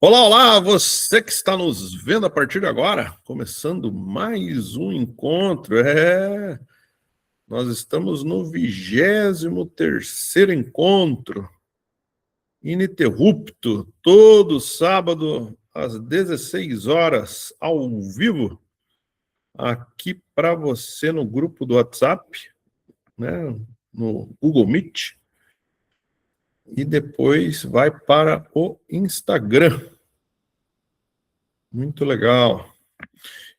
Olá, olá, você que está nos vendo a partir de agora, começando mais um encontro. Nós estamos no 23º encontro, ininterrupto, todo sábado às 16 horas, ao vivo, aqui para você no grupo do WhatsApp, né, no Google Meet, e depois vai para o Instagram. Muito legal.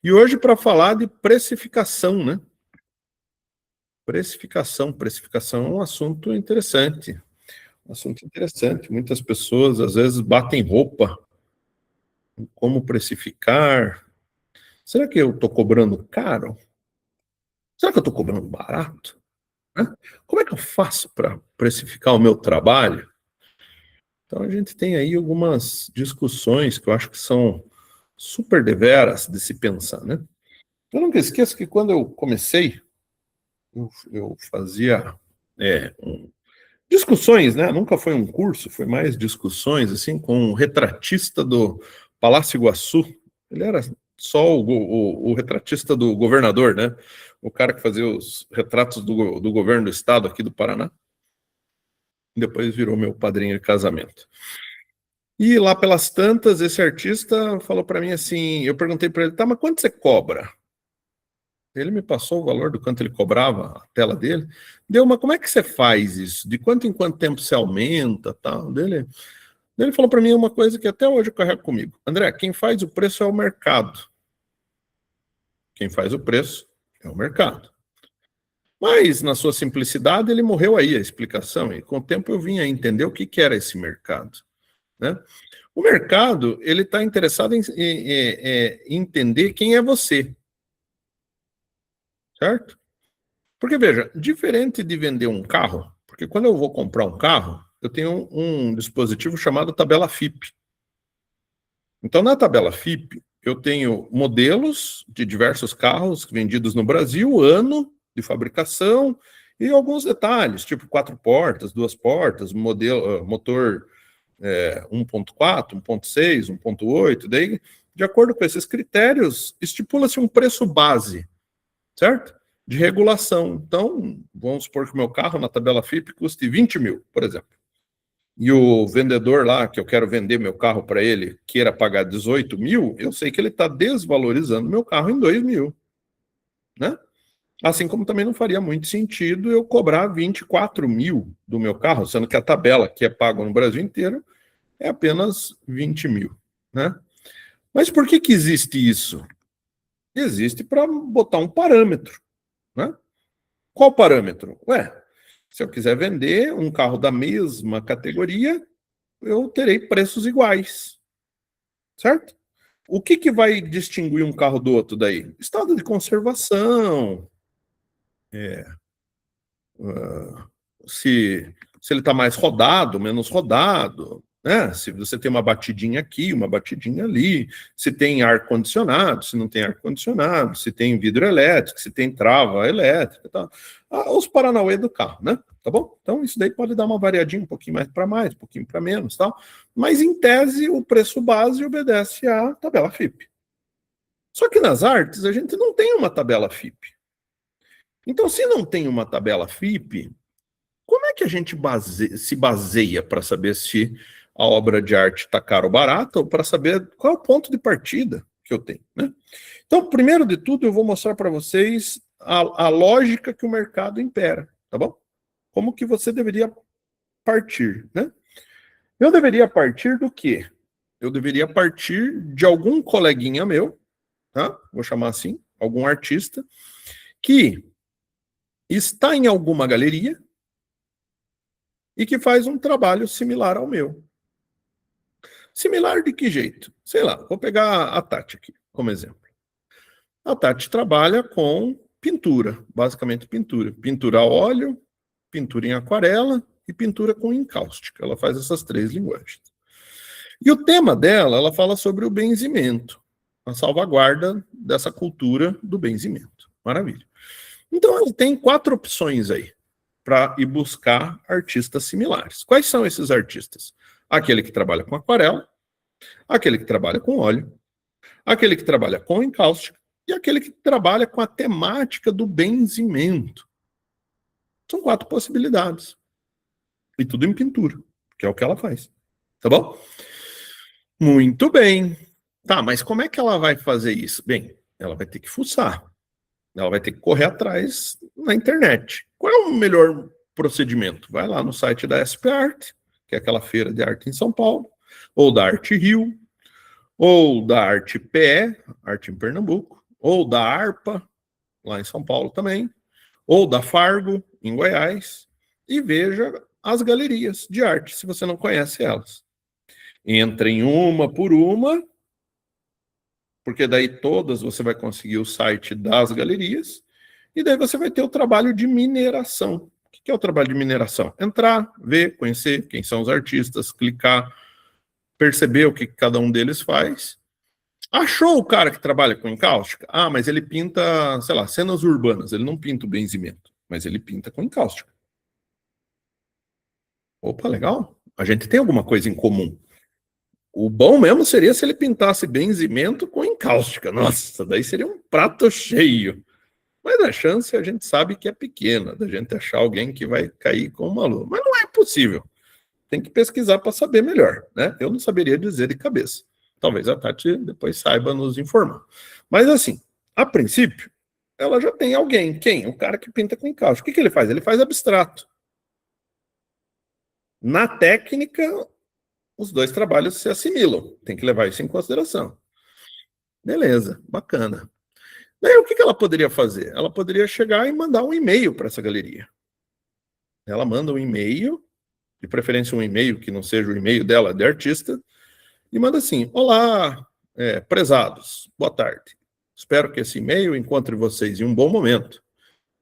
E hoje para falar de precificação, né? Precificação é um assunto interessante. Muitas pessoas, às vezes, batem roupa em como precificar. Será que eu estou cobrando caro? Será que eu estou cobrando barato? Né? Como é que eu faço para precificar o meu trabalho? Então, a gente tem aí algumas discussões que eu acho que são super deveras de se pensar, né? Eu nunca esqueço que quando eu comecei, eu fazia discussões, né? Nunca foi um curso, foi mais discussões, assim, com um retratista do Palácio Iguaçu. Ele era só o retratista do governador, né? O cara que fazia os retratos do governo do estado aqui do Paraná. Depois virou meu padrinho de casamento. E lá pelas tantas, esse artista falou para mim assim, eu perguntei para ele, tá, mas quanto você cobra? Ele me passou o valor do quanto ele cobrava, a tela dele. Deu uma, como é que você faz isso? De quanto em quanto tempo você aumenta, tal? Ele falou para mim uma coisa que até hoje eu carrego comigo. André, quem faz o preço é o mercado. Quem faz o preço é o mercado. Mas, na sua simplicidade, ele morreu aí, a explicação. E com o tempo eu vim a entender o que era esse mercado, né? O mercado, ele está interessado em entender quem é você, certo? Porque, veja, diferente de vender um carro, porque quando eu vou comprar um carro, eu tenho um dispositivo chamado tabela FIP. Então, na tabela FIP, eu tenho modelos de diversos carros vendidos no Brasil, ano de fabricação e alguns detalhes, tipo 4 portas, 2 portas, motor 1.4, 1.6, 1.8, daí, de acordo com esses critérios, estipula-se um preço base, certo? De regulação. Então, vamos supor que o meu carro na tabela FIP custe 20 mil, por exemplo. E o vendedor lá, que eu quero vender meu carro para ele, queira pagar 18 mil, eu sei que ele está desvalorizando meu carro em 2 mil, né? Assim como também não faria muito sentido eu cobrar 24 mil do meu carro, sendo que a tabela que é paga no Brasil inteiro é apenas 20 mil, né? Mas por que existe isso? Existe para botar um parâmetro, né? Qual parâmetro? Se eu quiser vender um carro da mesma categoria, eu terei preços iguais, certo? O que vai distinguir um carro do outro daí? Estado de conservação, se ele está mais rodado, menos rodado, né? Se você tem uma batidinha aqui, uma batidinha ali, se tem ar-condicionado, se não tem ar-condicionado, se tem vidro elétrico, se tem trava elétrica, tá? Os paranauê do carro, né? Tá bom? Então isso daí pode dar uma variadinha um pouquinho mais, um pouquinho para menos, tal. Mas em tese o preço base obedece à tabela FIP. Só que nas artes a gente não tem uma tabela FIP. Então, se não tem uma tabela FIP, como é que a gente se baseia para saber se a obra de arte está cara ou barata, ou para saber qual é o ponto de partida que eu tenho, né? Então, primeiro de tudo, eu vou mostrar para vocês a lógica que o mercado impera, tá bom? Como que você deveria partir, né? Eu deveria partir do quê? Eu deveria partir de algum coleguinha meu, tá? Vou chamar assim, algum artista, que está em alguma galeria e que faz um trabalho similar ao meu. Similar de que jeito? Sei lá, vou pegar a Tati aqui como exemplo. A Tati trabalha com pintura, basicamente pintura. Pintura a óleo, pintura em aquarela e pintura com encáustica. Ela faz essas 3 linguagens. E o tema dela, ela fala sobre o benzimento, a salvaguarda dessa cultura do benzimento. Maravilha. Então, ela tem 4 opções aí para ir buscar artistas similares. Quais são esses artistas? Aquele que trabalha com aquarela, aquele que trabalha com óleo, aquele que trabalha com encáustica e aquele que trabalha com a temática do benzimento. São 4 possibilidades. E tudo em pintura, que é o que ela faz. Tá bom? Muito bem. Tá, mas como é que ela vai fazer isso? Bem, ela vai ter que fuçar. Ela vai ter que correr atrás na internet. Qual é o melhor procedimento? Vai lá no site da SP Art, que é aquela feira de arte em São Paulo, ou da Arte Rio, ou da Arte PE, Arte em Pernambuco, ou da ARPA, lá em São Paulo também, ou da Fargo, em Goiás, e veja as galerias de arte, se você não conhece elas. Entra em uma por uma, porque daí todas você vai conseguir o site das galerias, e daí você vai ter o trabalho de mineração. O que é o trabalho de mineração? Entrar, ver, conhecer quem são os artistas, clicar, perceber o que cada um deles faz. Achou o cara que trabalha com encáustica? Ah, mas ele pinta, sei lá, cenas urbanas. Ele não pinta o benzimento, mas ele pinta com encáustica. Opa, legal. A gente tem alguma coisa em comum. O bom mesmo seria se ele pintasse benzimento com encáustica. Nossa, daí seria um prato cheio. Mas a chance a gente sabe que é pequena, da gente achar alguém que vai cair com uma lua. Mas não é impossível. Tem que pesquisar para saber melhor, né? Eu não saberia dizer de cabeça. Talvez a Tati depois saiba nos informar. Mas assim, a princípio, ela já tem alguém. Quem? O cara que pinta com encaixe. O que ele faz? Ele faz abstrato. Na técnica, os dois trabalhos se assimilam. Tem que levar isso em consideração. Beleza, bacana. Daí o que ela poderia fazer? Ela poderia chegar e mandar um e-mail para essa galeria. Ela manda um e-mail, de preferência um e-mail que não seja o e-mail dela de artista, e manda assim: olá, prezados, boa tarde. Espero que esse e-mail encontre vocês em um bom momento.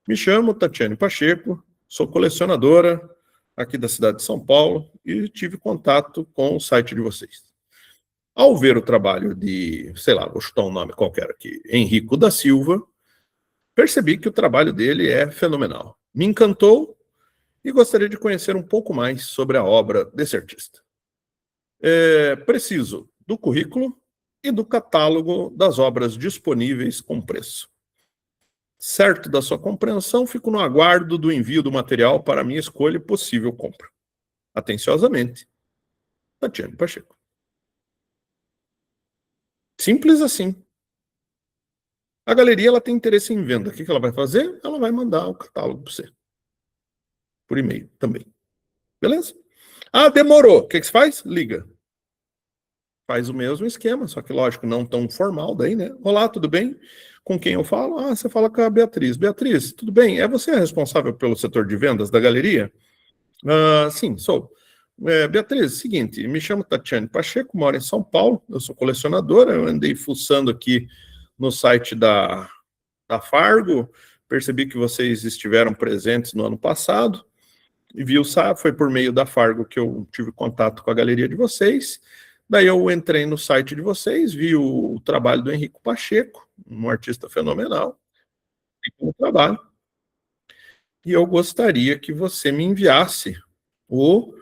Me chamo Tatiane Pacheco, sou colecionadora aqui da cidade de São Paulo e tive contato com o site de vocês. Ao ver o trabalho de, sei lá, vou chutar um nome qualquer aqui, Henrico da Silva, percebi que o trabalho dele é fenomenal. Me encantou e gostaria de conhecer um pouco mais sobre a obra desse artista. Preciso do currículo e do catálogo das obras disponíveis com preço. Certo da sua compreensão, fico no aguardo do envio do material para minha escolha e possível compra. Atenciosamente, Tatiane Pacheco. Simples assim. A galeria ela tem interesse em venda. O que ela vai fazer? Ela vai mandar o catálogo para você. Por e-mail também. Beleza? Ah, demorou. O que você faz? Liga. Faz o mesmo esquema, só que, lógico, não tão formal daí, né? Olá, tudo bem? Com quem eu falo? Ah, você fala com a Beatriz. Beatriz, tudo bem? É você a responsável pelo setor de vendas da galeria? Ah, sim, sou. Beatriz, seguinte, me chamo Tatiane Pacheco, moro em São Paulo, eu sou colecionadora, eu andei fuçando aqui no site da Fargo, percebi que vocês estiveram presentes no ano passado, e foi por meio da Fargo que eu tive contato com a galeria de vocês. Daí eu entrei no site de vocês, vi o trabalho do Henrico Pacheco, um artista fenomenal, o trabalho, e eu gostaria que você me enviasse o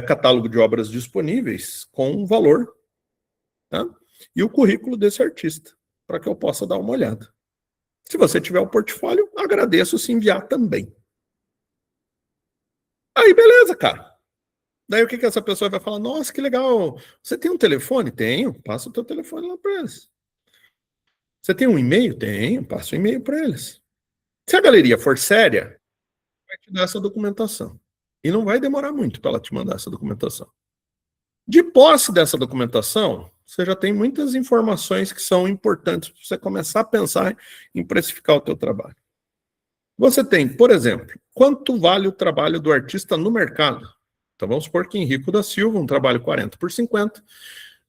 catálogo de obras disponíveis com um valor, tá? E o currículo desse artista, para que eu possa dar uma olhada. Se você tiver o portfólio, agradeço se enviar também. Aí, beleza, cara. Daí o que essa pessoa vai falar? Nossa, que legal. Você tem um telefone? Tenho. Passa o teu telefone lá para eles. Você tem um e-mail? Tenho. Passa o e-mail para eles. Se a galeria for séria, vai te dar essa documentação. E não vai demorar muito para ela te mandar essa documentação. De posse dessa documentação, você já tem muitas informações que são importantes para você começar a pensar em precificar o teu trabalho. Você tem, por exemplo, quanto vale o trabalho do artista no mercado? Então vamos supor que Henrico da Silva, um trabalho 40 por 50,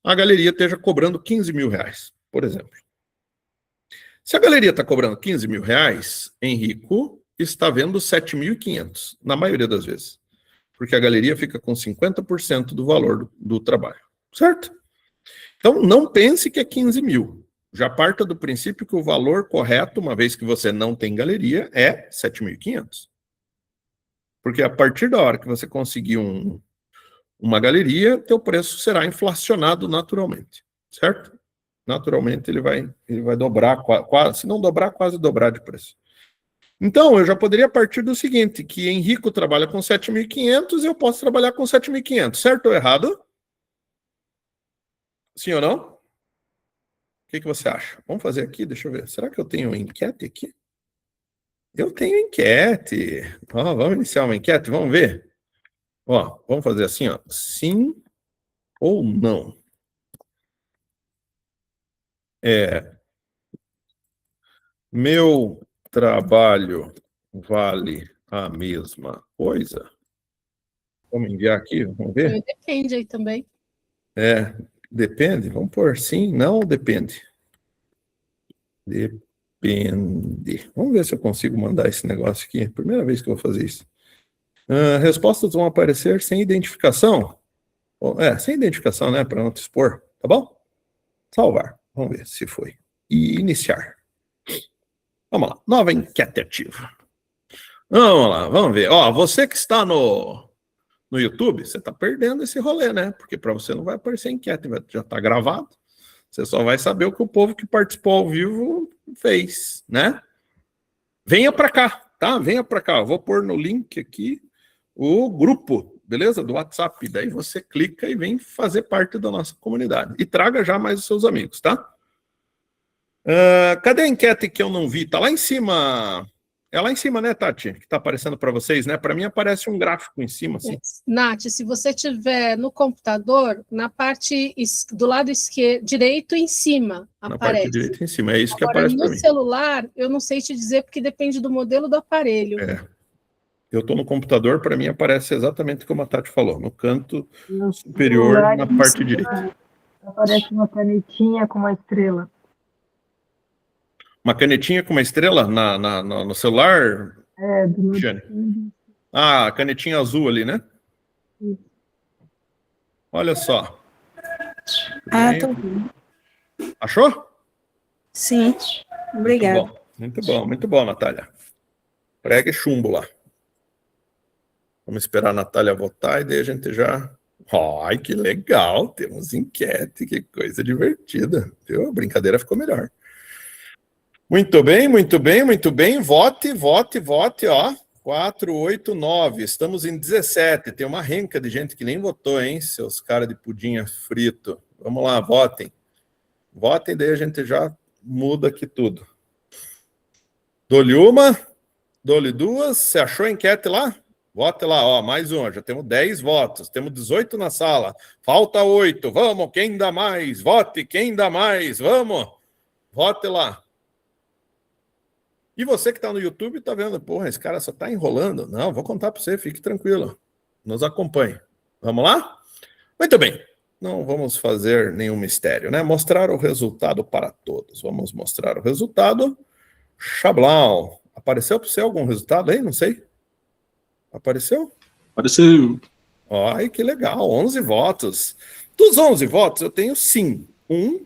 a galeria esteja cobrando 15 mil reais, por exemplo. Se a galeria está cobrando 15 mil reais, Henrico está vendo 7.500, na maioria das vezes. Porque a galeria fica com 50% do valor do trabalho, certo? Então não pense que é 15 mil. Já parta do princípio que o valor correto, uma vez que você não tem galeria, é 7.500. Porque a partir da hora que você conseguir uma galeria, teu preço será inflacionado naturalmente, certo? Naturalmente ele vai dobrar, quase, se não dobrar, quase dobrar de preço. Então, eu já poderia partir do seguinte, que Henrico trabalha com 7.500 e eu posso trabalhar com 7.500, certo ou errado? Sim ou não? O que você acha? Vamos fazer aqui, deixa eu ver. Será que eu tenho enquete aqui? Eu tenho enquete. Ó, vamos iniciar uma enquete, vamos ver. Ó, vamos fazer assim, ó. Sim ou não? Meu trabalho vale a mesma coisa? Vamos enviar aqui, vamos ver? Depende aí também. Depende. Vamos pôr sim, não, depende. Depende. Vamos ver se eu consigo mandar esse negócio aqui. Primeira vez que eu vou fazer isso. Respostas vão aparecer sem identificação. Sem identificação, né? Para não te expor. Tá bom? Salvar. Vamos ver se foi. E iniciar. Vamos lá. Nova enquete ativa. Vamos lá, vamos ver. Ó, você que está no YouTube, você está perdendo esse rolê, né? Porque para você não vai aparecer enquete, já está gravado. Você só vai saber o que o povo que participou ao vivo fez, né? Venha para cá, tá? Venha para cá. Eu vou pôr no link aqui o grupo, beleza? Do WhatsApp. Daí você clica e vem fazer parte da nossa comunidade. E traga já mais os seus amigos, tá? Cadê a enquete que eu não vi? Tá lá em cima. É lá em cima, né, Tati? Que tá aparecendo para vocês, né? Para mim aparece um gráfico em cima, assim. Nath, se você tiver no computador, na parte do lado direito em cima, na aparece. parte direita em cima, é isso que Agora, aparece para mim. no celular, eu não sei te dizer, porque depende do modelo do aparelho. Eu estou no computador, para mim aparece exatamente como a Tati falou, no canto superior, na parte direita. Aparece uma canetinha com uma estrela. Uma canetinha com uma estrela no celular? Do Jane. A canetinha azul ali, né? Isso. Olha só. Tô vendo. Achou? Sim, obrigado. Muito bom, Natália. Prega e chumbo lá. Vamos esperar a Natália votar e daí a gente já... Ai, que legal, temos enquete, que coisa divertida. Viu? A brincadeira ficou melhor. Muito bem. Vote, ó. 4, 8, 9. Estamos em 17. Tem uma renca de gente que nem votou, hein? Seus caras de pudinha frito. Vamos lá, votem. Votem, daí a gente já muda aqui tudo. Dou-lhe uma, dou-lhe duas. Você achou a enquete lá? Vote lá, ó, mais uma. Já temos 10 votos. Temos 18 na sala. Falta 8. Vamos, quem dá mais? Vote, quem dá mais? Vamos. Vote lá. E você que está no YouTube está vendo, porra, esse cara só está enrolando. Não, vou contar para você, fique tranquilo. Nos acompanhe. Vamos lá? Muito bem. Não vamos fazer nenhum mistério, né? Mostrar o resultado para todos. Vamos mostrar o resultado. Chablau. Apareceu para você algum resultado aí? Não sei. Apareceu? Apareceu. Ai, que legal. 11 votos. Dos 11 votos, eu tenho sim. 1,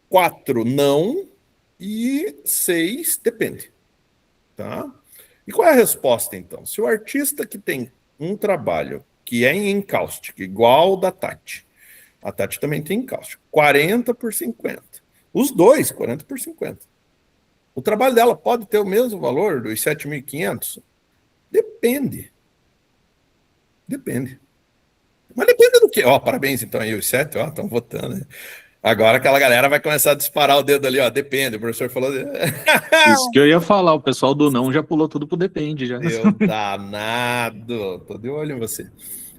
4 não... E 6 depende, tá? E qual é a resposta, então? Se o artista que tem um trabalho que é em encáustico, igual o da Tati, a Tati também tem encáustico, 40 por 50. Os dois, 40 por 50. O trabalho dela pode ter o mesmo valor dos 7.500? Depende. Mas depende do quê? Ó, parabéns, então, aí os 7, ó, estão votando, né? Agora aquela galera vai começar a disparar o dedo ali, ó, depende, o professor falou... Isso que eu ia falar, o pessoal do não já pulou tudo pro depende, já. Meu danado, tô de olho em você.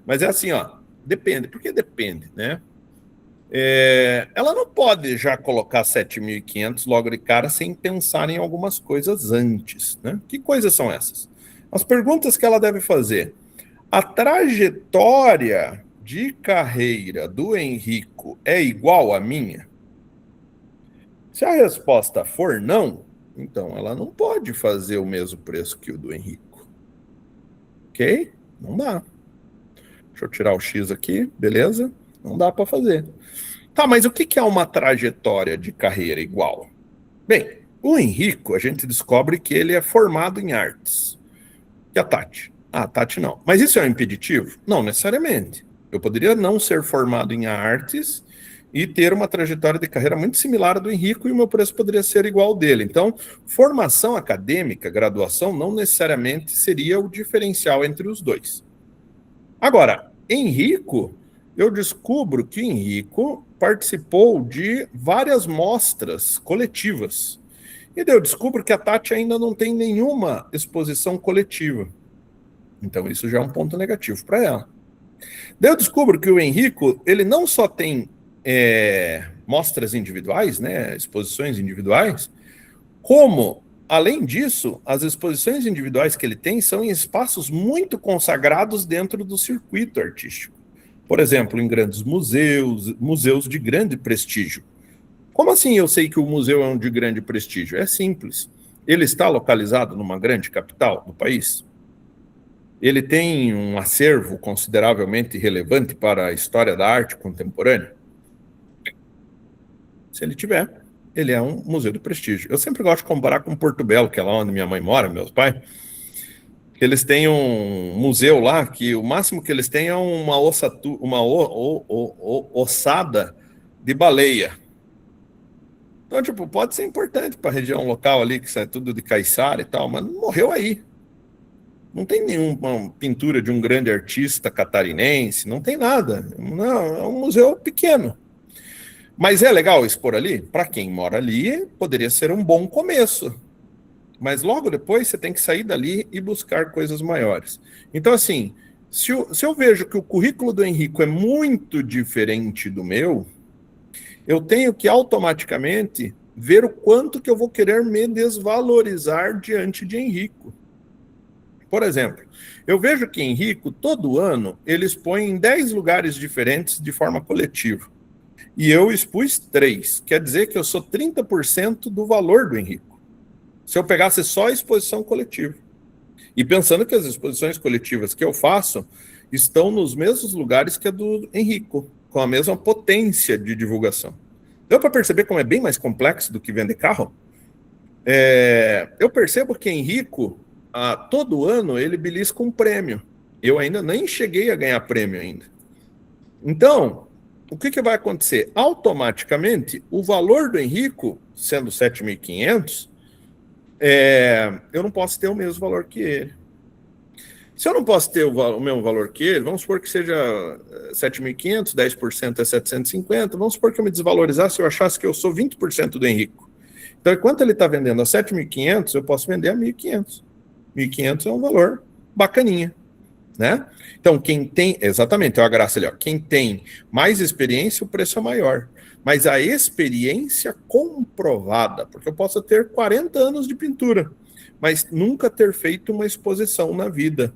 Mas é assim, ó, depende, porque depende, né? Ela não pode já colocar 7.500 logo de cara sem pensar em algumas coisas antes, né? Que coisas são essas? As perguntas que ela deve fazer. A trajetória de carreira do Henrico é igual à minha? Se a resposta for não, então ela não pode fazer o mesmo preço que o do Henrico. Ok? Não dá. Deixa eu tirar o X aqui, beleza? Não dá para fazer. Tá, mas o que é uma trajetória de carreira igual? Bem, o Henrico, a gente descobre que ele é formado em artes. E a Tati? Ah, Tati, não. Mas isso é um impeditivo? Não necessariamente. Eu poderia não ser formado em artes e ter uma trajetória de carreira muito similar à do Henrico e o meu preço poderia ser igual ao dele. Então, formação acadêmica, graduação, não necessariamente seria o diferencial entre os dois. Agora, Henrico, eu descubro que Henrico participou de várias mostras coletivas. E daí eu descubro que a Tati ainda não tem nenhuma exposição coletiva. Então, isso já é um ponto negativo para ela. Daí eu descubro que o Henrico, ele não só tem mostras individuais, né, exposições individuais, como, além disso, as exposições individuais que ele tem são em espaços muito consagrados dentro do circuito artístico. Por exemplo, em grandes museus, museus de grande prestígio. Como assim eu sei que o museu é um de grande prestígio? É simples. Ele está localizado numa grande capital do país. Ele tem um acervo consideravelmente relevante para a história da arte contemporânea? Se ele tiver, ele é um museu de prestígio. Eu sempre gosto de comparar com Porto Belo, que é lá onde minha mãe mora, meus pais. Eles têm um museu lá que o máximo que eles têm é uma ossada de baleia. Então, tipo, pode ser importante para a região local ali, que é tudo de caiçara e tal, mas não morreu aí. Não tem nenhuma pintura de um grande artista catarinense, não tem nada. Não, é um museu pequeno. Mas é legal expor ali? Para quem mora ali, poderia ser um bom começo. Mas logo depois você tem que sair dali e buscar coisas maiores. Então, assim, se eu vejo que o currículo do Henrico é muito diferente do meu, eu tenho que automaticamente ver o quanto que eu vou querer me desvalorizar diante de Henrico. Por exemplo, eu vejo que Henrico, todo ano, ele expõe em 10 lugares diferentes de forma coletiva. E eu expus 3. Quer dizer que eu sou 30% do valor do Henrico. Se eu pegasse só a exposição coletiva. E pensando que as exposições coletivas que eu faço estão nos mesmos lugares que a do Henrico, com a mesma potência de divulgação. Deu para perceber como é bem mais complexo do que vender carro? Eu percebo que Henrico, todo ano, ele belisca um prêmio. Eu ainda nem cheguei a ganhar prêmio ainda. Então, o que vai acontecer? Automaticamente, o valor do Henrico, sendo 7.500, eu não posso ter o mesmo valor que ele. Se eu não posso ter o mesmo valor que ele, vamos supor que seja 7.500, 10% é 750, vamos supor que eu me desvalorizasse se eu achasse que eu sou 20% do Henrico. Então, enquanto ele está vendendo a 7.500, eu posso vender a 1.500. 1.500 é um valor bacaninha, né? Então, quem tem... Exatamente, é a graça ali, ó. Quem tem mais experiência, o preço é maior. Mas a experiência comprovada, porque eu posso ter 40 anos de pintura, mas nunca ter feito uma exposição na vida.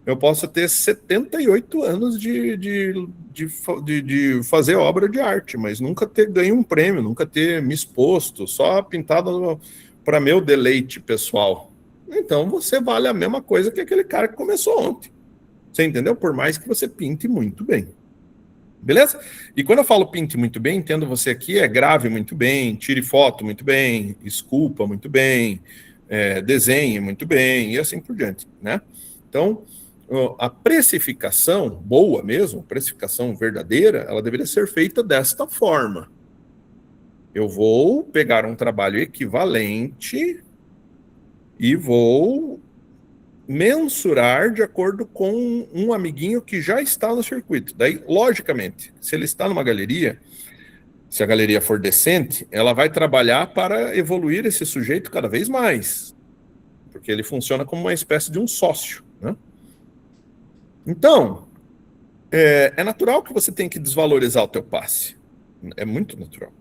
Eu posso ter 78 anos de fazer obra de arte, mas nunca ter ganho um prêmio, nunca ter me exposto, só pintado para meu deleite pessoal. Então você vale a mesma coisa que aquele cara que começou ontem. Você entendeu? Por mais que você pinte muito bem. Beleza? E quando eu falo pinte muito bem, entendo você aqui, grave muito bem, tire foto muito bem, esculpa muito bem, desenhe muito bem, e assim por diante, né? Então, a precificação boa mesmo, precificação verdadeira, ela deveria ser feita desta forma. Eu vou pegar um trabalho equivalente e vou mensurar de acordo com um amiguinho que já está no circuito. Daí, logicamente, se ele está numa galeria, se a galeria for decente, ela vai trabalhar para evoluir esse sujeito cada vez mais, porque ele funciona como uma espécie de um sócio, né? Então, é natural que você tenha que desvalorizar o teu passe. É muito natural,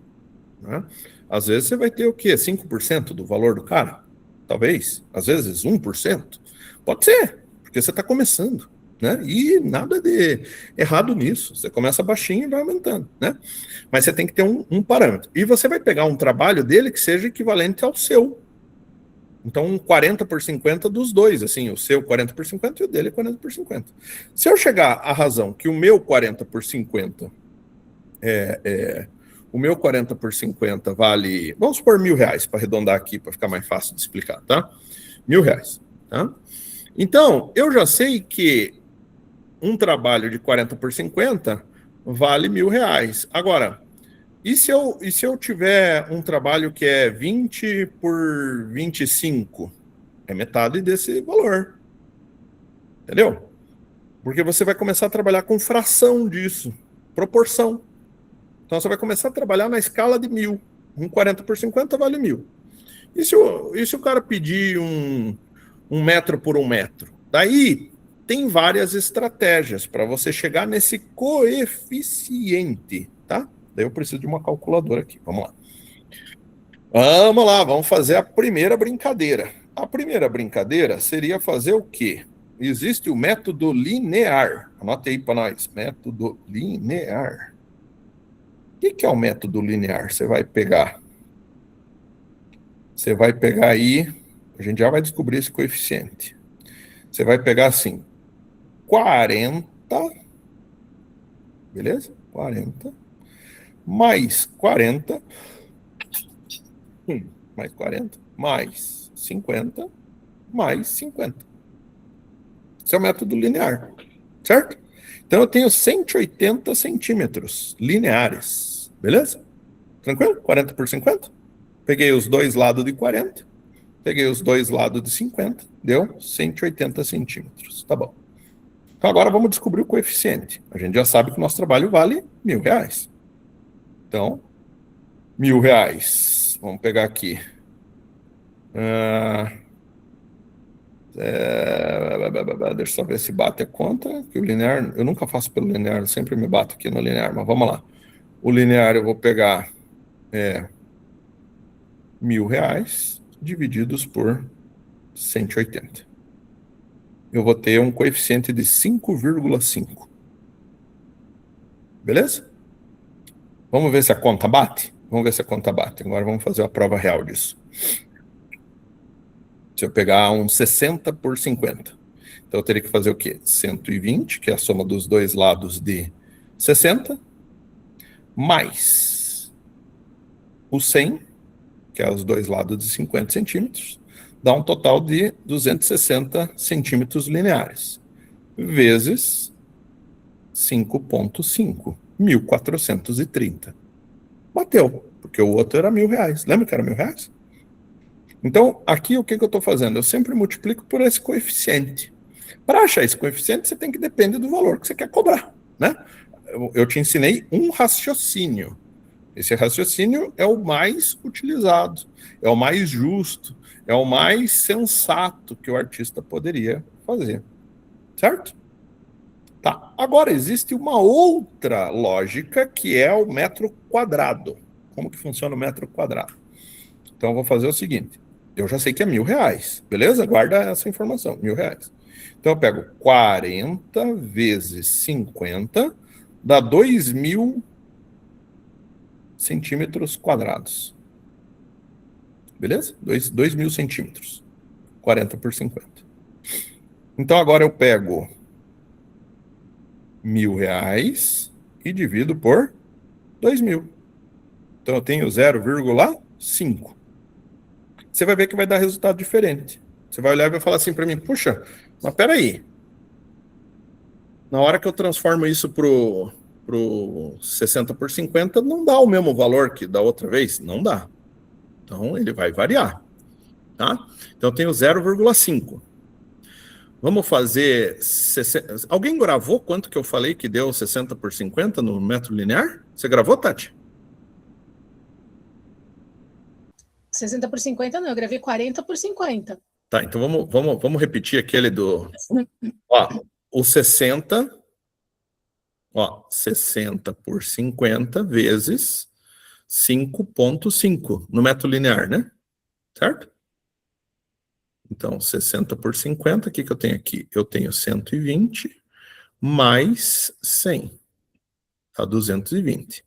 né? Às vezes você vai ter o quê? 5% do valor do cara? Talvez. Às vezes 1%. Pode ser, porque você está começando, né? E nada de errado nisso. Você começa baixinho e vai aumentando, né? Mas você tem que ter um parâmetro. E você vai pegar um trabalho dele que seja equivalente ao seu. Então, 40 por 50 dos dois, assim, o seu 40 por 50 e o dele 40 por 50. Se eu chegar à razão que o meu 40 por 50 o meu 40 por 50 vale, vamos supor R$1.000, para arredondar aqui, para ficar mais fácil de explicar, tá? R$1.000, tá? Então, eu já sei que um trabalho de 40 por 50 vale R$1.000. Agora, e se eu tiver um trabalho que é 20 por 25? É metade desse valor. Entendeu? Porque você vai começar a trabalhar com fração disso, proporção. Então você vai começar a trabalhar na escala de 1.000. Um 40 por 50 vale 1.000. E se o cara pedir um metro por 1 metro? Daí tem várias estratégias para você chegar nesse coeficiente, tá? Daí eu preciso de uma calculadora aqui. Vamos lá. Vamos lá, vamos fazer a primeira brincadeira. A primeira brincadeira seria fazer o quê? Existe o método linear. Anote aí para nós. Método linear. O que é o método linear? Você vai pegar aí, a gente já vai descobrir esse coeficiente. Você vai pegar assim, 40, beleza? 40, mais 40, mais 40, mais 50, mais 50. Esse é o método linear, certo? Então eu tenho 180 centímetros lineares, beleza? Tranquilo? 40 por 50. Peguei os dois lados de 40, peguei os dois lados de 50, deu 180 centímetros, tá bom. Então agora vamos descobrir o coeficiente. A gente já sabe que o nosso trabalho vale R$1.000. Então, R$1.000. Vamos pegar aqui. Deixa eu só ver se bate a conta. Que o linear, eu nunca faço pelo linear, eu sempre me bato aqui no linear, mas vamos lá. O linear eu vou pegar R$1.000 divididos por 180. Eu vou ter um coeficiente de 5,5. Beleza? Vamos ver se a conta bate? Vamos ver se a conta bate. Agora vamos fazer a prova real disso. Se eu pegar um 60 por 50. Então eu teria que fazer o quê? 120, que é a soma dos dois lados de 60, mais o 100, que é os dois lados de 50 centímetros, dá um total de 260 centímetros lineares, vezes 5,5, 1.430. Bateu, porque o outro era R$1.000. Lembra que era R$1.000? Então, aqui o que eu estou fazendo? Eu sempre multiplico por esse coeficiente. Para achar esse coeficiente, você tem que depender do valor que você quer cobrar, né? Eu te ensinei um raciocínio. Esse raciocínio é o mais utilizado, é o mais justo, é o mais sensato que o artista poderia fazer, certo? Tá. Agora existe uma outra lógica que é o metro quadrado. Como que funciona o metro quadrado? Então eu vou fazer o seguinte. Eu já sei que é R$1.000, beleza? Guarda essa informação, R$1.000. Então eu pego 40 vezes 50, dá 2.000 centímetros quadrados. Beleza? 2.000 centímetros. 40 por 50. Então agora eu pego R$1.000 e divido por 2.000. Então eu tenho 0,5. Você vai ver que vai dar resultado diferente. Você vai olhar e vai falar assim para mim, puxa, mas peraí. Na hora que eu transformo isso pro 60 por 50, não dá o mesmo valor que da outra vez? Não dá. Então ele vai variar. Tá? Então eu tenho 0,5. Vamos fazer... 60... Alguém gravou quanto que eu falei que deu 60 por 50 no metro linear? Você gravou, Tati? 60 por 50 não, eu gravei 40 por 50. Tá, então vamos repetir aquele do... Ó, o 60... Ó, 60 por 50 vezes 5,5 no metro linear, né? Certo? Então, 60 por 50, o que eu tenho aqui? Eu tenho 120 mais 100. Tá, 220.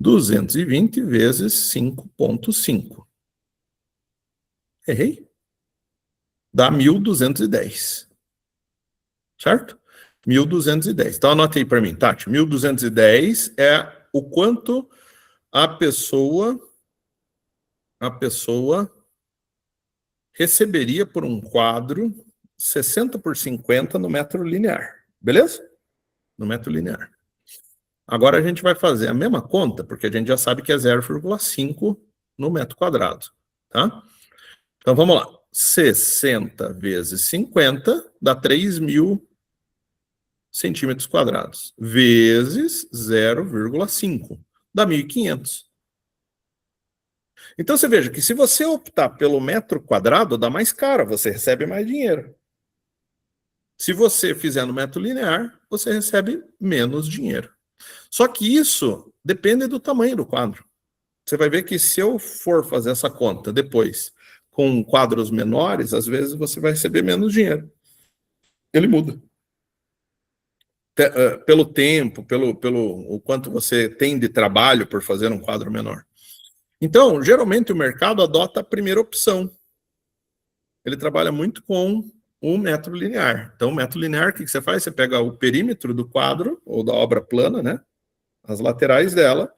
220 vezes 5,5. Errei? Dá 1.210. Certo? 1.210. Então, anota aí para mim, Tati. 1.210 é o quanto a pessoa receberia por um quadro 60 por 50 no metro linear. Beleza? No metro linear. Agora a gente vai fazer a mesma conta, porque a gente já sabe que é 0,5 no metro quadrado. Tá? Então vamos lá. 60 vezes 50 dá 3.000 centímetros quadrados. Vezes 0,5 dá 1.500. Então você veja que se você optar pelo metro quadrado, dá mais caro, você recebe mais dinheiro. Se você fizer no metro linear, você recebe menos dinheiro. Só que isso depende do tamanho do quadro. Você vai ver que se eu for fazer essa conta depois com quadros menores, às vezes você vai receber menos dinheiro. Ele muda. Pelo tempo, pelo o quanto você tem de trabalho por fazer um quadro menor. Então, geralmente o mercado adota a primeira opção. Ele trabalha muito com o metro linear. Então, o metro linear, o que você faz? Você pega o perímetro do quadro, ou da obra plana, né? As laterais dela,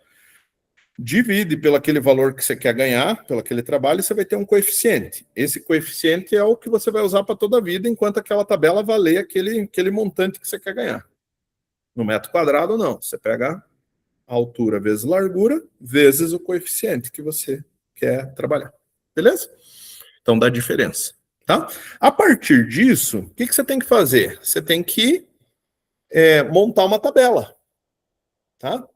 divide pelo aquele valor que você quer ganhar, pelo aquele trabalho, e você vai ter um coeficiente. Esse coeficiente é o que você vai usar para toda a vida, enquanto aquela tabela valer aquele montante que você quer ganhar. No metro quadrado, não. Você pega a altura vezes largura, vezes o coeficiente que você quer trabalhar. Beleza? Então dá diferença. Tá? A partir disso, o que você tem que fazer? Você tem que montar uma tabela. Tá?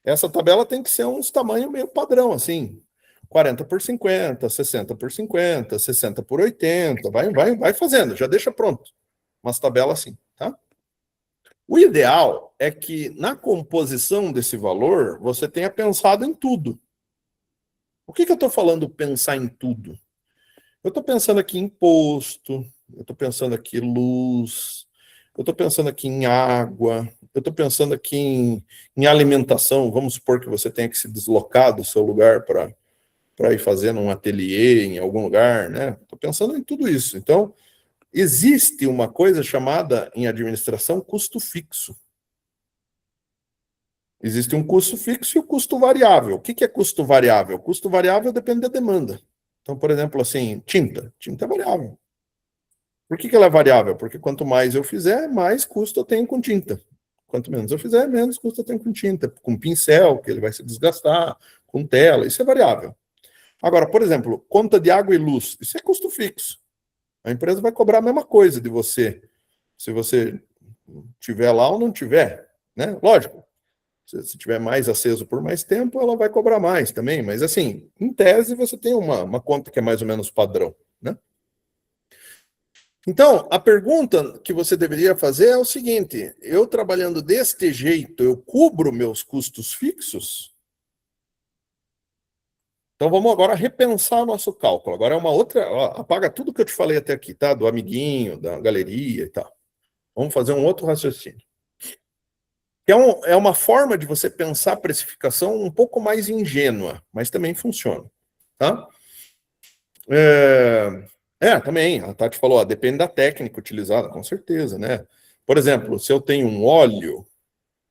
Essa tabela tem que ser uns tamanhos meio padrão, assim. 40 por 50, 60 por 50, 60 por 80. Vai fazendo, já deixa pronto. Umas tabelas assim, tá? O ideal é que na composição desse valor você tenha pensado em tudo. O que eu estou falando pensar em tudo? Eu estou pensando aqui em imposto, eu estou pensando aqui em luz, eu estou pensando aqui em água, eu estou pensando aqui em alimentação. Vamos supor que você tenha que se deslocar do seu lugar para ir fazer um ateliê em algum lugar, né? Estou pensando em tudo isso. Então, existe uma coisa chamada, em administração, custo fixo. Existe um custo fixo e o custo variável. O que é custo variável? Custo variável depende da demanda. Então, por exemplo, assim, tinta. Tinta é variável. Por que ela é variável? Porque quanto mais eu fizer, mais custo eu tenho com tinta. Quanto menos eu fizer, menos custo eu tenho com tinta. Com pincel, que ele vai se desgastar, com tela, isso é variável. Agora, por exemplo, conta de água e luz, isso é custo fixo. A empresa vai cobrar a mesma coisa de você, se você tiver lá ou não tiver, né? Lógico, se tiver mais aceso por mais tempo, ela vai cobrar mais também, mas assim, em tese você tem uma conta que é mais ou menos padrão, né? Então, a pergunta que você deveria fazer é o seguinte: eu trabalhando deste jeito, eu cubro meus custos fixos? Então vamos agora repensar nosso cálculo. Agora é uma outra, apaga tudo que eu te falei até aqui, tá? Do amiguinho, da galeria e tal. Vamos fazer um outro raciocínio. É uma forma de você pensar a precificação um pouco mais ingênua, mas também funciona, tá? Também, a Tati falou, depende da técnica utilizada, com certeza, né? Por exemplo, se eu tenho um óleo,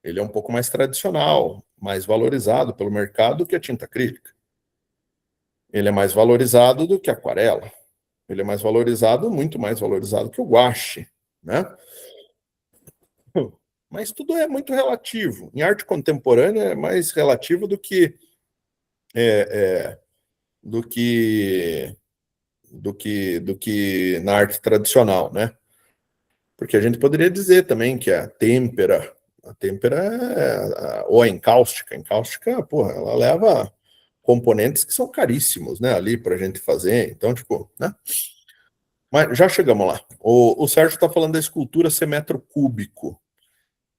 ele é um pouco mais tradicional, mais valorizado pelo mercado do que a tinta acrílica. Ele é mais valorizado do que a aquarela. Ele é mais valorizado, muito mais valorizado que o guache, né? Mas tudo é muito relativo. Em arte contemporânea é mais relativo do que na arte tradicional, né? Porque a gente poderia dizer também que a têmpera ou a encáustica, porra, ela leva componentes que são caríssimos, né, ali para a gente fazer, então, tipo, né? Mas já chegamos lá. O Sérgio está falando da escultura ser metro cúbico.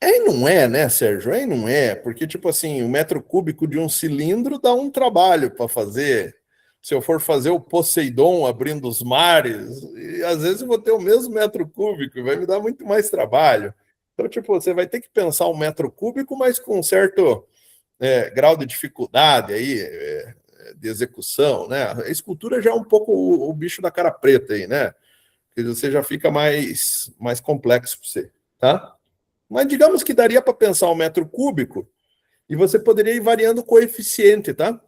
Não é, né, Sérgio? Não é, porque, tipo assim, o metro cúbico de um cilindro dá um trabalho para fazer. Se eu for fazer o Poseidon abrindo os mares, e às vezes eu vou ter o mesmo metro cúbico e vai me dar muito mais trabalho. Então, tipo, você vai ter que pensar um metro cúbico, mas com um certo grau de dificuldade aí, de execução, né? A escultura já é um pouco o bicho da cara preta aí, né? Porque você já fica mais complexo para você, tá? Mas digamos que daria para pensar um metro cúbico e você poderia ir variando o coeficiente, tá?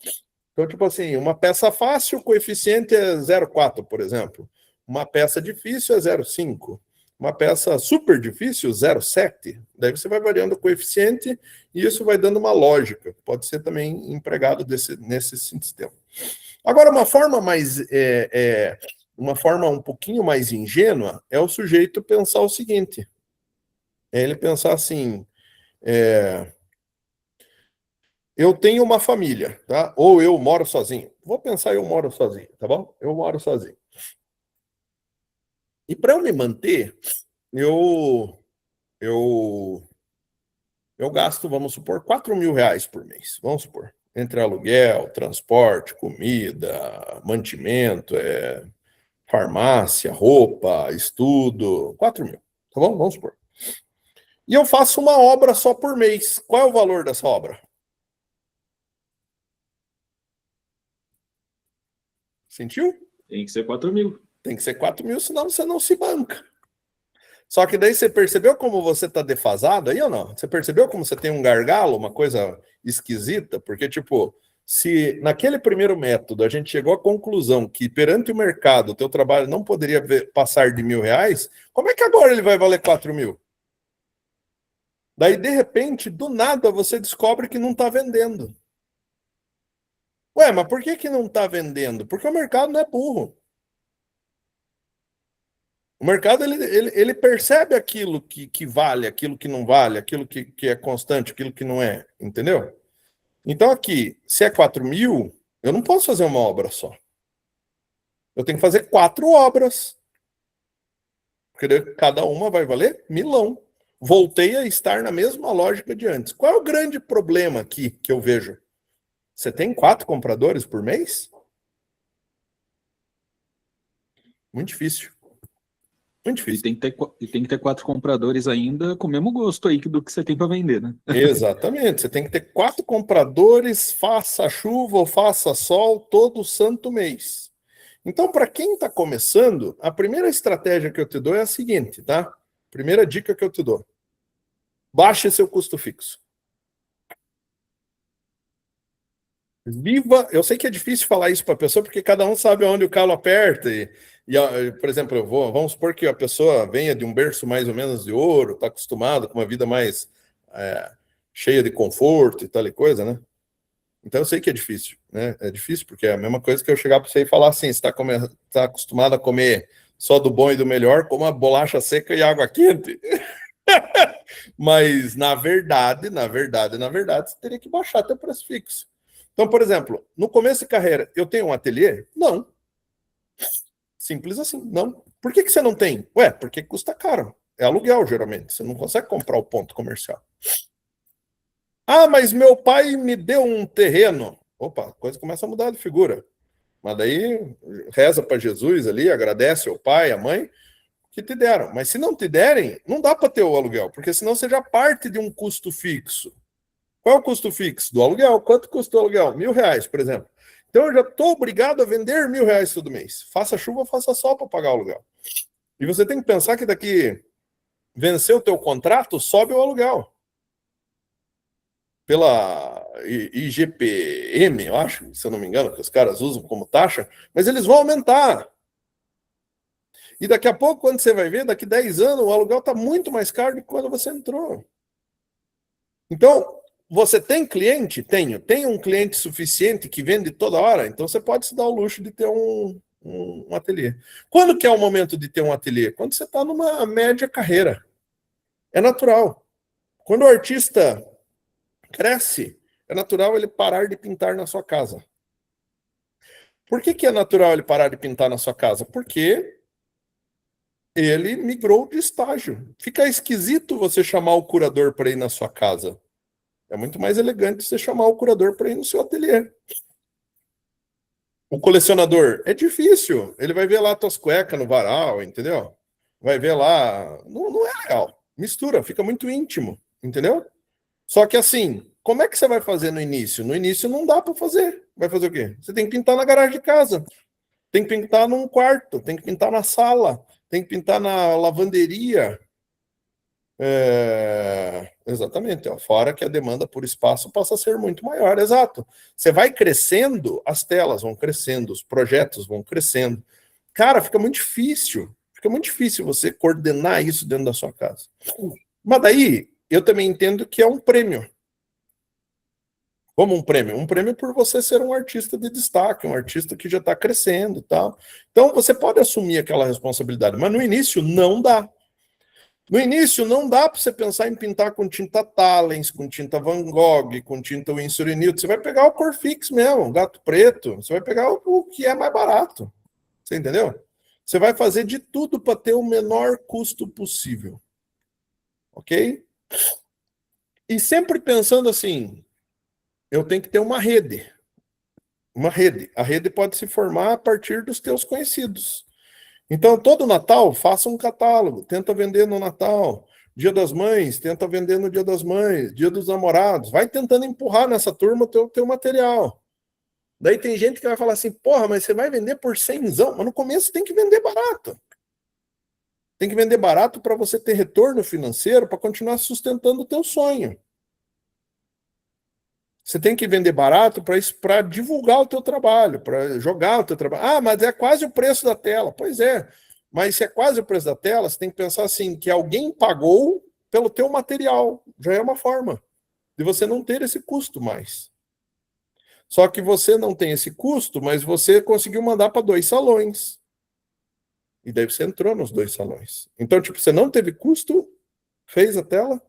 Então, tipo assim, uma peça fácil, o coeficiente é 0,4, por exemplo. Uma peça difícil é 0,5. Uma peça super difícil, 0,7. Daí você vai variando o coeficiente e isso vai dando uma lógica. Pode ser também empregado nesse sistema. Agora, uma forma uma forma um pouquinho mais ingênua é o sujeito pensar o seguinte. É ele pensar assim, eu tenho uma família, tá? Ou eu moro sozinho. Vou pensar eu moro sozinho, tá bom? Eu moro sozinho. E para eu me manter, eu gasto, vamos supor, R$ 4.000 por mês. Vamos supor. Entre aluguel, transporte, comida, mantimento, farmácia, roupa, estudo, 4.000. Tá bom? Vamos supor. E eu faço uma obra só por mês. Qual é o valor dessa obra? Sentiu? Tem que ser 4.000. Tem que ser 4.000, senão você não se banca. Só que daí você percebeu como você está defasado aí ou não? Você percebeu como você tem um gargalo, uma coisa esquisita? Porque, tipo, se naquele primeiro método a gente chegou à conclusão que perante o mercado o teu trabalho não poderia passar de R$ 1.000, como é que agora ele vai valer 4.000? Daí, de repente, do nada, você descobre que não está vendendo. Ué, mas por que não está vendendo? Porque o mercado não é burro. O mercado, ele percebe aquilo que vale, aquilo que não vale, aquilo que é constante, aquilo que não é, entendeu? Então aqui, se é 4.000, eu não posso fazer uma obra só. Eu tenho que fazer 4 obras. Porque cada uma vai valer milão. Voltei a estar na mesma lógica de antes. Qual é o grande problema aqui que eu vejo? Você tem 4 compradores por mês? Muito difícil. Muito difícil. E tem que ter 4 compradores ainda com o mesmo gosto aí do que você tem para vender, né? Exatamente. Você tem que ter 4 compradores, faça chuva ou faça sol, todo santo mês. Então, para quem está começando, a primeira estratégia que eu te dou é a seguinte, tá? Primeira dica que eu te dou. Baixe seu custo fixo. Viva, eu sei que é difícil falar isso para a pessoa, porque cada um sabe onde o calo aperta. Por exemplo, vamos supor que a pessoa venha de um berço mais ou menos de ouro, está acostumado com uma vida mais cheia de conforto e tal e coisa, né? Então eu sei que é difícil, né? É difícil porque é a mesma coisa que eu chegar para você e falar assim, você está acostumado a comer só do bom e do melhor, como a bolacha seca e água quente. Mas, na verdade, você teria que baixar teu preço fixo. Então, por exemplo, no começo de carreira, eu tenho um ateliê? Não. Simples assim, não. Por que você não tem? Ué, porque custa caro. É aluguel, geralmente. Você não consegue comprar o ponto comercial. Ah, mas meu pai me deu um terreno. Opa, a coisa começa a mudar de figura. Mas daí, reza para Jesus ali, agradece ao pai, à mãe, que te deram. Mas se não te derem, não dá para ter o aluguel, porque senão você já parte de um custo fixo. Qual é o custo fixo do aluguel? Quanto custa o aluguel? R$ 1.000, por exemplo. Então eu já estou obrigado a vender R$ 1.000 todo mês. Faça chuva, faça sol para pagar o aluguel. E você tem que pensar que daqui vencer o teu contrato, sobe o aluguel. Pela IGPM, eu acho, se eu não me engano, que os caras usam como taxa, mas eles vão aumentar. E daqui a pouco, quando você vai ver, daqui 10 anos, o aluguel está muito mais caro do que quando você entrou. Então, você tem cliente? Tenho. Tem um cliente suficiente que vende toda hora? Então você pode se dar o luxo de ter um ateliê. Quando que é o momento de ter um ateliê? Quando você está numa média carreira. É natural. Quando o artista cresce, é natural ele parar de pintar na sua casa. Por que é natural ele parar de pintar na sua casa? Porque ele migrou de estágio. Fica esquisito você chamar o curador para ir na sua casa. É muito mais elegante você chamar o curador para ir no seu ateliê. O colecionador, é difícil. Ele vai ver lá tuas cuecas no varal, entendeu? Vai ver lá... Não é legal. Mistura, fica muito íntimo, entendeu? Só que assim, como é que você vai fazer no início? No início não dá para fazer. Vai fazer o quê? Você tem que pintar na garagem de casa. Tem que pintar num quarto. Tem que pintar na sala. Tem que pintar na lavanderia. Exatamente, ó, fora que a demanda por espaço passa a ser muito maior, exato. Você vai crescendo, as telas vão crescendo, os projetos vão crescendo. cara, fica muito difícil. Fica muito difícil você coordenar isso dentro da sua casa. Mas daí, eu também entendo que é um prêmio. Como um prêmio? Um prêmio por você ser um artista de destaque, um artista que já está crescendo e tal. Então, você pode assumir aquela responsabilidade, mas no início não dá. No início não dá para você pensar em pintar com tinta Talens, com tinta Van Gogh, com tinta Winsor & Newton. Você vai pegar o cor fix mesmo, o gato preto. Você vai pegar o que é mais barato. Você entendeu? Você vai fazer de tudo para ter o menor custo possível. Ok? E sempre pensando assim, eu tenho que ter uma rede. Uma rede. A rede pode se formar a partir dos teus conhecidos. Então, todo Natal, faça um catálogo. Tenta vender no Natal. Dia das Mães, tenta vender no Dia das Mães. Dia dos Namorados. Vai tentando empurrar nessa turma o teu material. Daí tem gente que vai falar assim, porra, mas você vai vender por 100zão. Mas no começo tem que vender barato. Tem que vender barato para você ter retorno financeiro, para continuar sustentando o teu sonho. Você tem que vender barato para divulgar o teu trabalho, para jogar o teu trabalho. Ah, mas é quase o preço da tela. Pois é, mas se é quase o preço da tela, você tem que pensar assim, que alguém pagou pelo teu material. Já é uma forma de você não ter esse custo mais. Só que você não tem esse custo, mas você conseguiu mandar para 2 salões. E daí você entrou nos 2 salões. Então, tipo, você não teve custo, fez a tela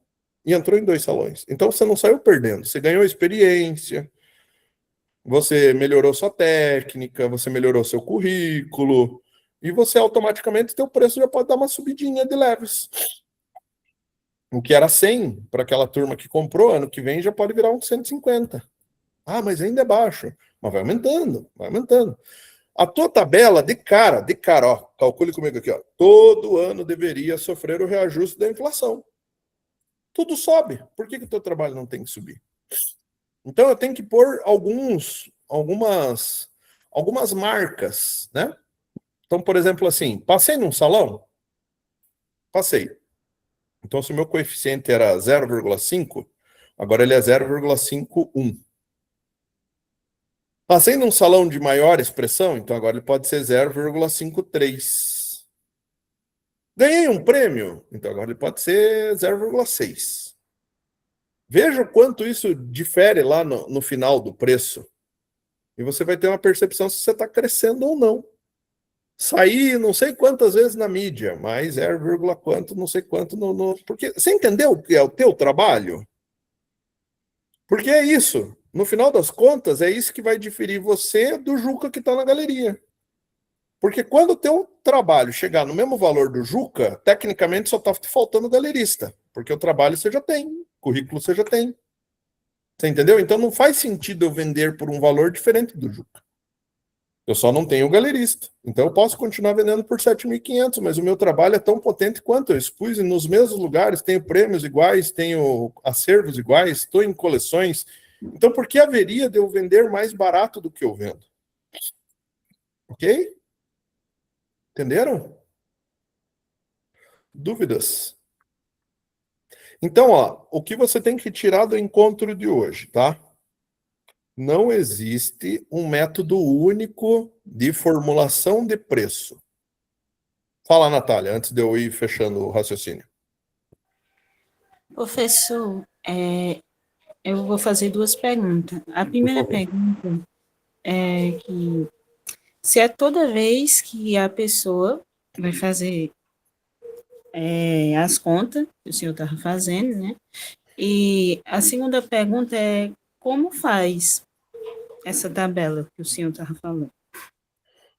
e entrou em 2 salões. Então você não saiu perdendo, você ganhou experiência, você melhorou sua técnica, você melhorou seu currículo, e você automaticamente, teu preço já pode dar uma subidinha de leves. O que era 100 para aquela turma que comprou, ano que vem já pode virar uns 150. Ah, mas ainda é baixo. Mas vai aumentando, vai aumentando. A tua tabela, de cara, ó, calcule comigo aqui, ó, todo ano deveria sofrer o reajuste da inflação. Tudo sobe. Por que o teu trabalho não tem que subir? Então eu tenho que pôr algumas marcas, né? Então, por exemplo, assim, passei num salão? Passei. Então, se o meu coeficiente era 0,5, agora ele é 0,51. Passei num salão de maior expressão, então agora ele pode ser 0,53. Ganhei um prêmio, então agora ele pode ser 0,6. Veja o quanto isso difere lá no final do preço. E você vai ter uma percepção se você está crescendo ou não. Sair não sei quantas vezes na mídia, mas 0, quanto, não sei quanto no... Porque você entendeu o que é o teu trabalho? Porque é isso. No final das contas, é isso que vai diferir você do Juca que está na galeria. Porque quando o teu trabalho chegar no mesmo valor do Juca, tecnicamente só está faltando galerista. Porque o trabalho você já tem, o currículo você já tem. Você entendeu? Então não faz sentido eu vender por um valor diferente do Juca. Eu só não tenho galerista. Então eu posso continuar vendendo por 7.500, mas o meu trabalho é tão potente quanto. Eu expus nos mesmos lugares, tenho prêmios iguais, tenho acervos iguais, estou em coleções. Então por que haveria de eu vender mais barato do que eu vendo? Ok? Entenderam? Dúvidas? Então, ó, o que você tem que tirar do encontro de hoje, tá? Não existe um método único de formulação de preço. Fala, Natália, antes de eu ir fechando o raciocínio. Professor, eu vou fazer 2 perguntas. A primeira pergunta é que se é toda vez que a pessoa vai fazer as contas que o senhor estava fazendo, né? E a segunda pergunta é como faz essa tabela que o senhor estava falando?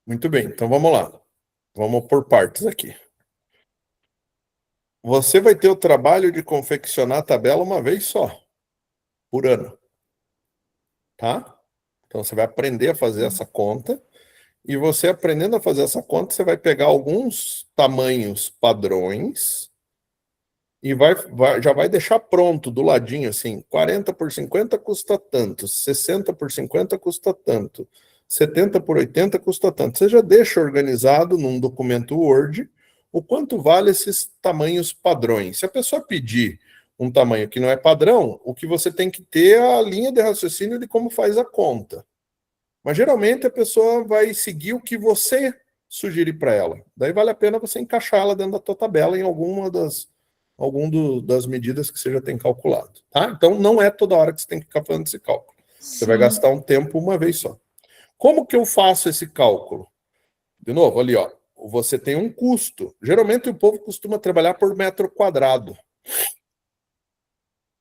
Muito bem, então vamos lá. Vamos por partes aqui. Você vai ter o trabalho de confeccionar a tabela uma vez só, por ano. Tá? Então você vai aprender a fazer essa conta. E você aprendendo a fazer essa conta, você vai pegar alguns tamanhos padrões e já vai deixar pronto do ladinho, assim, 40 por 50 custa tanto, 60 por 50 custa tanto, 70 por 80 custa tanto. Você já deixa organizado num documento Word o quanto vale esses tamanhos padrões. Se a pessoa pedir um tamanho que não é padrão, o que você tem que ter é a linha de raciocínio de como faz a conta. Mas geralmente a pessoa vai seguir o que você sugerir para ela. Daí vale a pena você encaixar ela dentro da tua tabela em das medidas que você já tem calculado, tá? Então não é toda hora que você tem que ficar fazendo esse cálculo. Você vai gastar um tempo uma vez só. Como que eu faço esse cálculo? De novo, ali, ó, você tem um custo. Geralmente o povo costuma trabalhar por metro quadrado.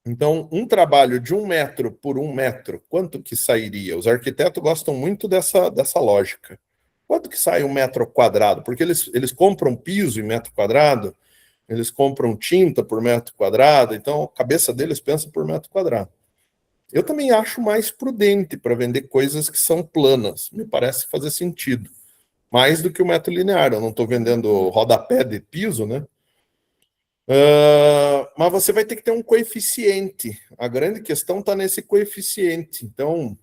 Então, um trabalho de 1 metro por 1 metro, quanto que sairia? Os arquitetos gostam muito dessa lógica. Quanto que sai 1 metro quadrado? Porque eles compram piso em metro quadrado, eles compram tinta por metro quadrado, então a cabeça deles pensa por metro quadrado. Eu também acho mais prudente para vender coisas que são planas. Me parece fazer sentido. Mais do que o metro linear. Eu não estou vendendo rodapé de piso, né? Mas você vai ter que ter um coeficiente. A grande questão está nesse coeficiente. Então,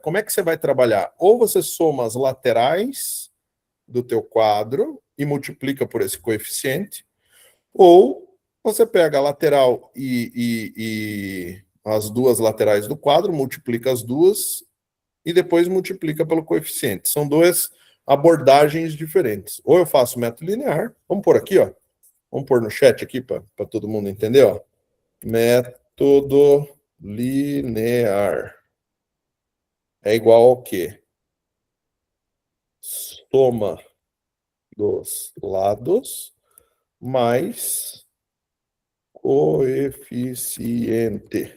como é que você vai trabalhar? Ou você soma as laterais do teu quadro e multiplica por esse coeficiente, ou você pega a lateral e as duas laterais do quadro, multiplica as duas e depois multiplica pelo coeficiente. São duas abordagens diferentes. Ou eu faço método linear, vamos pôr aqui, ó. Vamos pôr no chat aqui para todo mundo entender, ó. Método linear é igual ao quê? Soma dos lados mais coeficiente.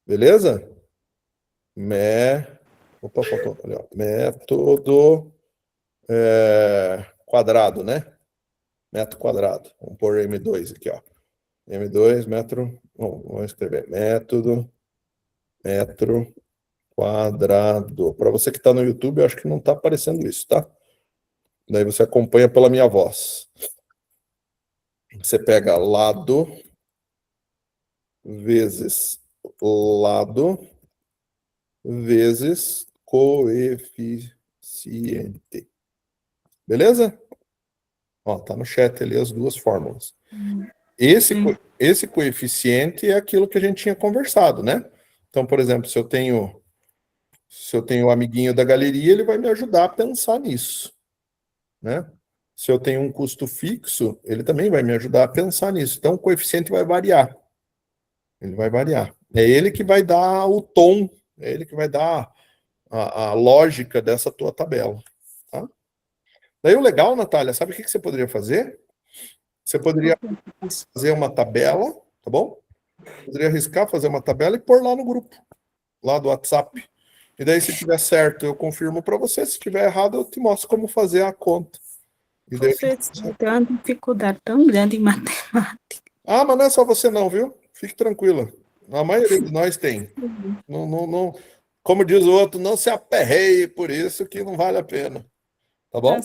Beleza? Opa, faltou. Ali, ó. Método quadrado, né? Metro quadrado. Vamos pôr M2 aqui, ó. M2, metro. Vamos escrever. Método metro quadrado. Para você que está no YouTube, eu acho que não está aparecendo isso, tá? Daí você acompanha pela minha voz. Você pega lado vezes lado vezes coeficiente. Beleza? Ó, tá no chat ali as duas fórmulas. Esse coeficiente é aquilo que a gente tinha conversado, né? Então, por exemplo, se eu tenho o amiguinho da galeria, ele vai me ajudar a pensar nisso, né? Se eu tenho um custo fixo, ele também vai me ajudar a pensar nisso. Então, o coeficiente vai variar. Ele vai variar. É ele que vai dar o tom, é ele que vai dar a lógica dessa tua tabela. Tá? Daí o legal, Natália, sabe o que você poderia fazer? Você poderia fazer uma tabela, tá bom? Poderia arriscar fazer uma tabela e pôr lá no grupo, lá do WhatsApp. E daí, se tiver certo, eu confirmo para você. Se tiver errado, eu te mostro como fazer a conta. E daí... Você tem uma dificuldade tão grande em matemática. Ah, mas não é só você não, viu? Fique tranquila. A maioria de nós tem. Não, como diz o outro, não se aperreie por isso que não vale a pena. Tá bom?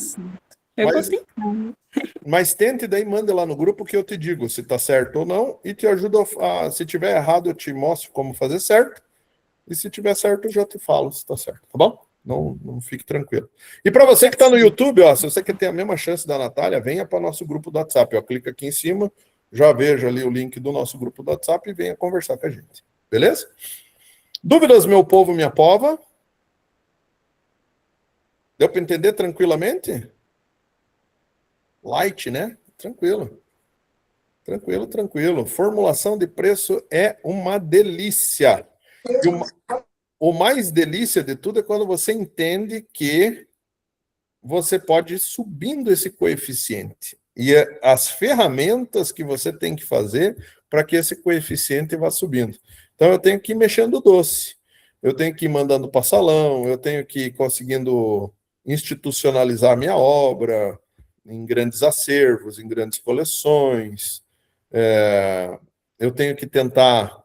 Mas tente, daí manda lá no grupo que eu te digo se tá certo ou não e te ajudo se tiver errado eu te mostro como fazer certo e se tiver certo eu já te falo se tá certo, tá bom? Não fique tranquilo. E para você que tá no YouTube, ó, se você quer ter a mesma chance da Natália, venha para nosso grupo do WhatsApp, ó, clica aqui em cima, já veja ali o link do nosso grupo do WhatsApp e venha conversar com a gente, beleza? Dúvidas, meu povo, minha pova? Deu para entender tranquilamente? Light, né? Tranquilo. Tranquilo. Formulação de preço é uma delícia. E o mais delícia de tudo é quando você entende que você pode ir subindo esse coeficiente. E as ferramentas que você tem que fazer para que esse coeficiente vá subindo. Então, eu tenho que ir mexendo o doce. Eu tenho que ir mandando para salão, eu tenho que ir conseguindo institucionalizar a minha obra em grandes acervos, em grandes coleções. Eu tenho que tentar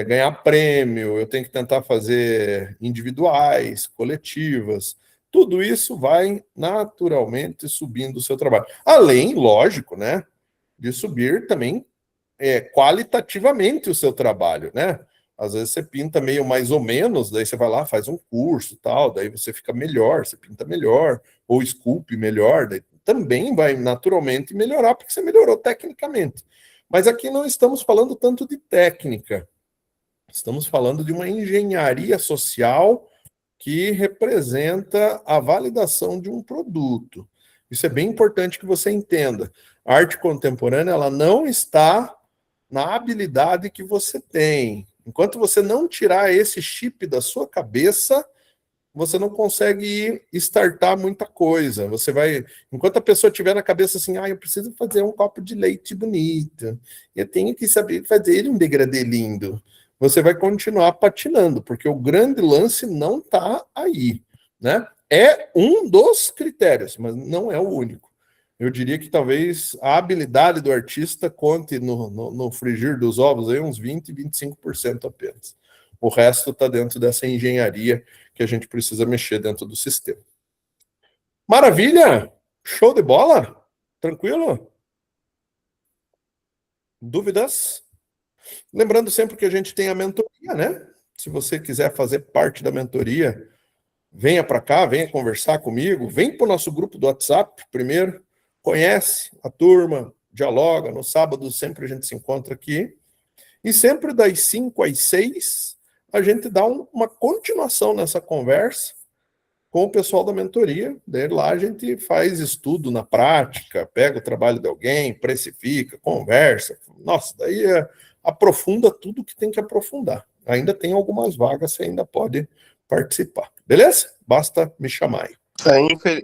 ganhar prêmio, eu tenho que tentar fazer individuais, coletivas. Tudo isso vai naturalmente subindo o seu trabalho. Além, lógico, né, de subir também qualitativamente o seu trabalho, né? Às vezes você pinta meio mais ou menos, daí você vai lá, faz um curso tal, daí você fica melhor, você pinta melhor, ou esculpe melhor, daí também vai naturalmente melhorar, porque você melhorou tecnicamente. Mas aqui não estamos falando tanto de técnica, estamos falando de uma engenharia social que representa a validação de um produto. Isso é bem importante que você entenda. A arte contemporânea, ela não está na habilidade que você tem. Enquanto você não tirar esse chip da sua cabeça, você não consegue startar muita coisa. Você vai, enquanto a pessoa tiver na cabeça assim, eu preciso fazer um copo de leite bonito, eu tenho que saber fazer um degradê lindo. Você vai continuar patinando, porque o grande lance não está aí, né? É um dos critérios, mas não é o único. Eu diria que talvez a habilidade do artista conte no frigir dos ovos aí uns 20, 25% apenas. O resto está dentro dessa engenharia que a gente precisa mexer dentro do sistema. Maravilha! Show de bola? Tranquilo? Dúvidas? Lembrando sempre que a gente tem a mentoria, né? Se você quiser fazer parte da mentoria, venha para cá, venha conversar comigo, vem para o nosso grupo do WhatsApp primeiro, conhece a turma, dialoga. No sábado sempre a gente se encontra aqui. E sempre das 5 às 6, a gente dá uma continuação nessa conversa com o pessoal da mentoria. Daí lá a gente faz estudo na prática, pega o trabalho de alguém, precifica, conversa. Nossa, daí aprofunda tudo que tem que aprofundar. Ainda tem algumas vagas, você ainda pode participar. Beleza? Basta me chamar aí.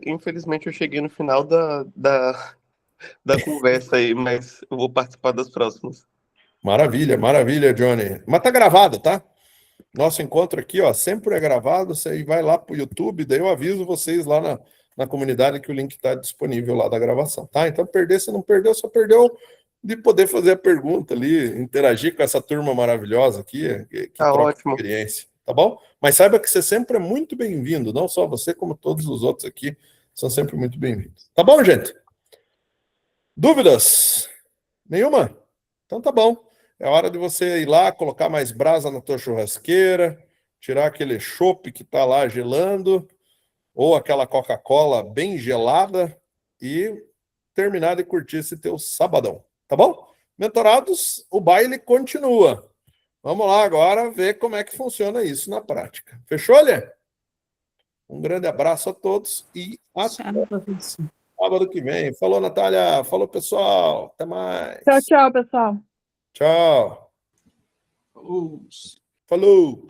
Infelizmente eu cheguei no final da conversa aí, mas eu vou participar das próximas. Maravilha, maravilha, Johnny. Mas tá gravado, tá? Nosso encontro aqui, ó, sempre é gravado. Você vai lá pro YouTube, daí eu aviso vocês lá na comunidade que o link está disponível lá da gravação, tá? Então, perder, você não perdeu, só perdeu de poder fazer a pergunta ali, interagir com essa turma maravilhosa aqui, que Tá troca ótimo. experiência, tá bom? Mas saiba que você sempre é muito bem-vindo, não só você, como todos os outros aqui, são sempre muito bem-vindos. Tá bom, gente? Dúvidas? Nenhuma? Então tá bom. É hora de você ir lá, colocar mais brasa na tua churrasqueira, tirar aquele chopp que tá lá gelando, ou aquela Coca-Cola bem gelada e terminar de curtir esse teu sabadão, tá bom? Mentorados, o baile continua. Vamos lá agora ver como é que funciona isso na prática. Fechou, Lê? Um grande abraço a todos e até Tchau, professor. sábado que vem. Falou, Natália. Falou, pessoal. Até mais. Tchau, tchau, pessoal. Tchau. Falou. Falou.